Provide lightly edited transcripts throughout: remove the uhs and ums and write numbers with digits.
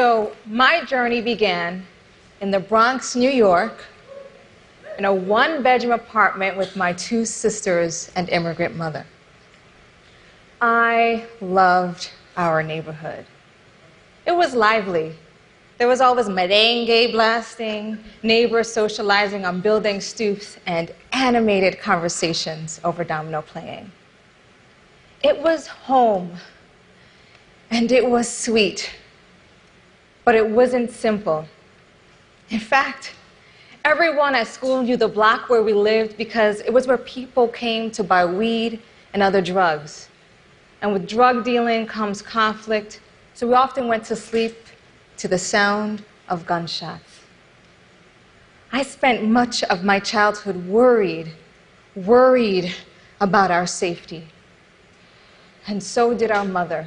So my journey began in the Bronx, New York, in a one-bedroom apartment with my two sisters and immigrant mother. I loved our neighborhood. It was lively. There was always merengue blasting, neighbors socializing on building stoops, and animated conversations over domino playing. It was home, and it was sweet, but it wasn't simple. In fact, everyone at school knew the block where we lived because it was where people came to buy weed and other drugs. And with drug dealing comes conflict, so we often went to sleep to the sound of gunshots. I spent much of my childhood worried about our safety. And so did our mother.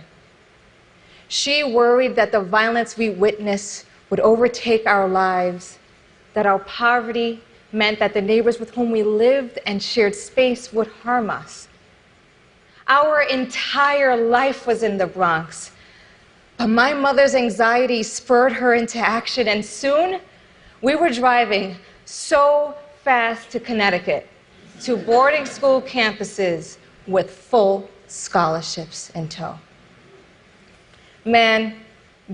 She worried that the violence we witnessed would overtake our lives, that our poverty meant that the neighbors with whom we lived and shared space would harm us. Our entire life was in the Bronx. But my mother's anxiety spurred her into action, and soon we were driving so fast to Connecticut, to boarding school campuses with full scholarships in tow. Man,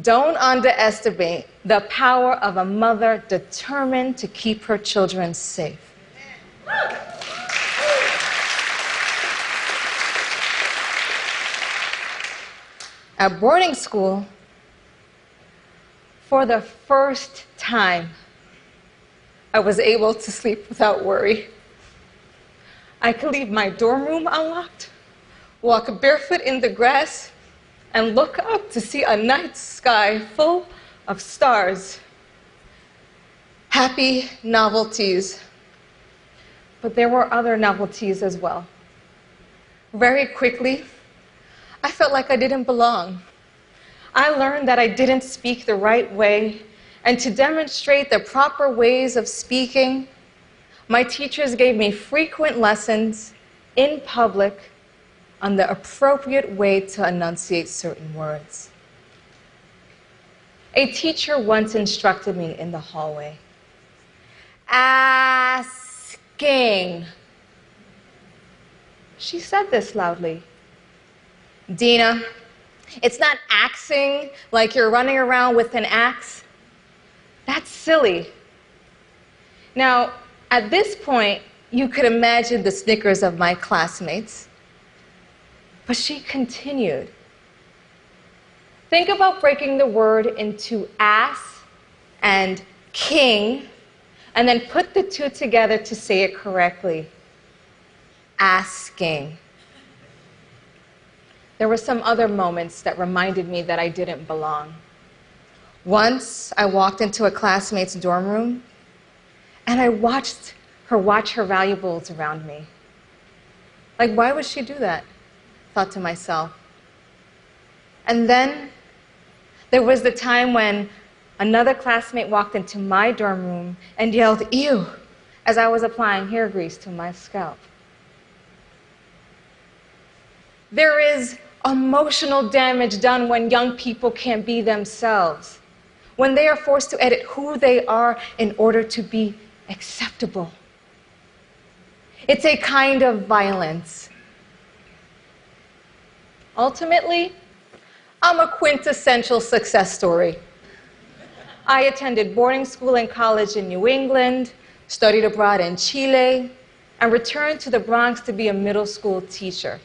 don't underestimate the power of a mother determined to keep her children safe. At boarding school, for the first time, I was able to sleep without worry. I could leave my dorm room unlocked, walk barefoot in the grass, and look up to see a night sky full of stars. Happy novelties. But there were other novelties as well. Very quickly, I felt like I didn't belong. I learned that I didn't speak the right way, and to demonstrate the proper ways of speaking, my teachers gave me frequent lessons in public on the appropriate way to enunciate certain words. A teacher once instructed me in the hallway, asking. She said this loudly. Dina, it's not axing like you're running around with an axe. That's silly. Now, at this point, you could imagine the snickers of my classmates. But she continued. Think about breaking the word into ass and king, and then put the two together to say it correctly. Asking. There were some other moments that reminded me that I didn't belong. Once, I walked into a classmate's dorm room, and I watched her watch her valuables around me. Like, why would she do that? Thought to myself. And then, there was the time when another classmate walked into my dorm room and yelled, "Ew," as I was applying hair grease to my scalp. There is emotional damage done when young people can't be themselves, when they are forced to edit who they are in order to be acceptable. It's a kind of violence. Ultimately, I'm a quintessential success story. I attended boarding school and college in New England, studied abroad in Chile, and returned to the Bronx to be a middle school teacher.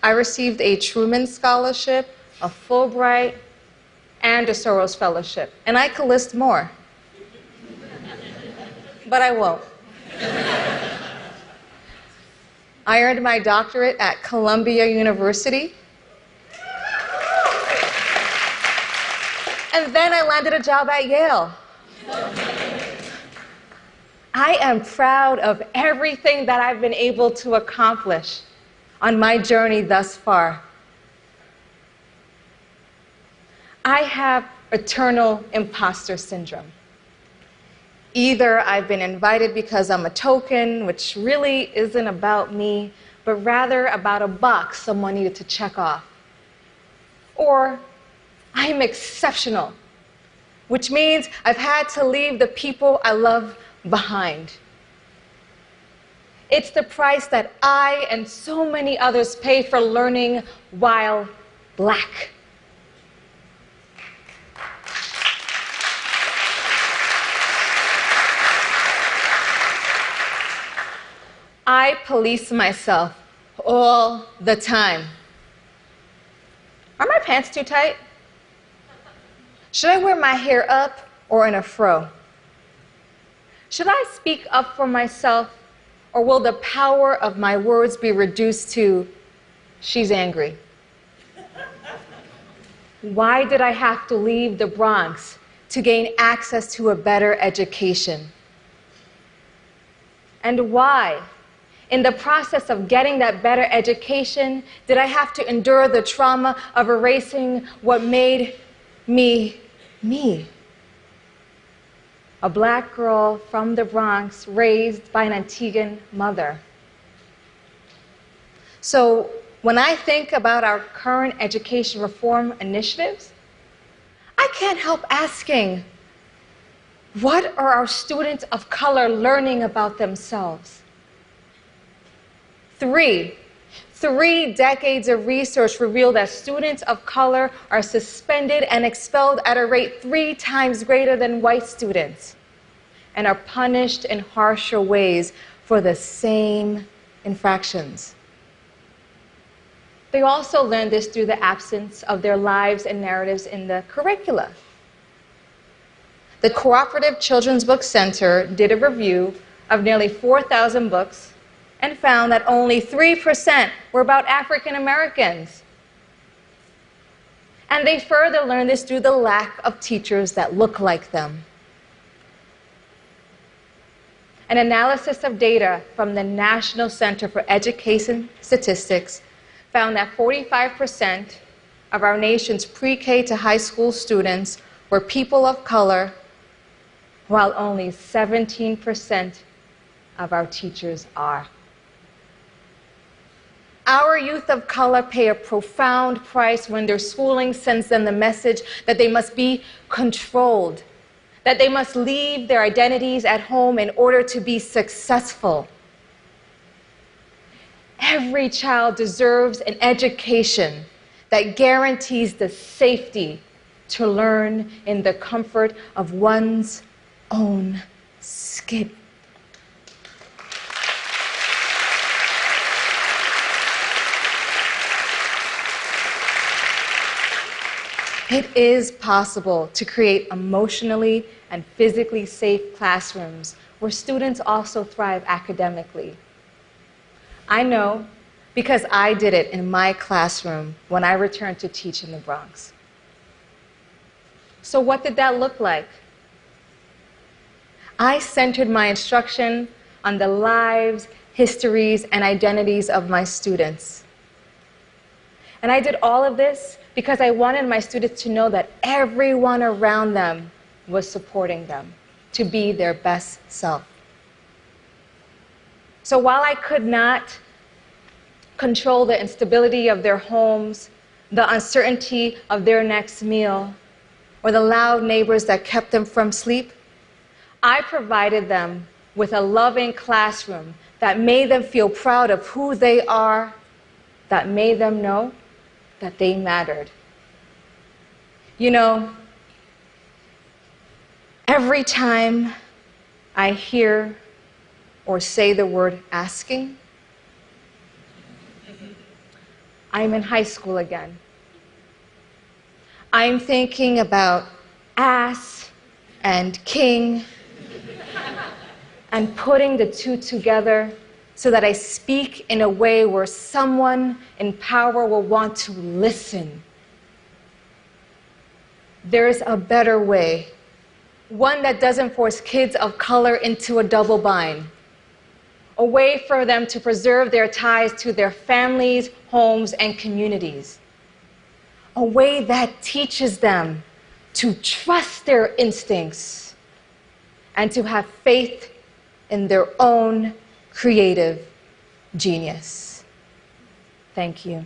I received a Truman Scholarship, a Fulbright, and a Soros Fellowship. And I could list more. But I won't. I earned my doctorate at Columbia University. And then I landed a job at Yale. I am proud of everything that I've been able to accomplish on my journey thus far. I have eternal imposter syndrome. Either I've been invited because I'm a token, which really isn't about me, but rather about a box someone needed to check off. Or I'm exceptional which means I've had to leave the people I love behind. It's the price that I and so many others pay for learning while Black. I police myself all the time. Are my pants too tight? Should I wear my hair up or in a fro? Should I speak up for myself, or will the power of my words be reduced to, she's angry? Why did I have to leave the Bronx to gain access to a better education? And why, in the process of getting that better education, did I have to endure the trauma of erasing what made me me? A Black girl from the Bronx raised by an Antiguan mother. So when I think about our current education reform initiatives, I can't help asking, what are our students of color learning about themselves? Three decades of research reveal that students of color are suspended and expelled at a rate 3 times greater than white students, and are punished in harsher ways for the same infractions. They also learn this through the absence of their lives and narratives in the curricula. The Cooperative Children's Book Center did a review of nearly 4,000 books and found that only 3% were about African Americans. And they further learned this through the lack of teachers that look like them. An analysis of data from the National Center for Education Statistics found that 45% of our nation's pre-K to high school students were people of color, while only 17% of our teachers are. Our youth of color pay a profound price when their schooling sends them the message that they must be controlled, that they must leave their identities at home in order to be successful. Every child deserves an education that guarantees the safety to learn in the comfort of one's own skin. It is possible to create emotionally and physically safe classrooms where students also thrive academically. I know because I did it in my classroom when I returned to teach in the Bronx. So what did that look like? I centered my instruction on the lives, histories, and identities of my students. And I did all of this because I wanted my students to know that everyone around them was supporting them to be their best self. So while I could not control the instability of their homes, the uncertainty of their next meal, or the loud neighbors that kept them from sleep, I provided them with a loving classroom that made them feel proud of who they are, that made them know that they mattered. You know, every time I hear or say the word asking, I'm in high school again. I'm thinking about ass and king and putting the two together so that I speak in a way where someone in power will want to listen. There's a better way, one that doesn't force kids of color into a double bind, a way for them to preserve their ties to their families, homes, and communities, a way that teaches them to trust their instincts and to have faith in their own creative genius. Thank you.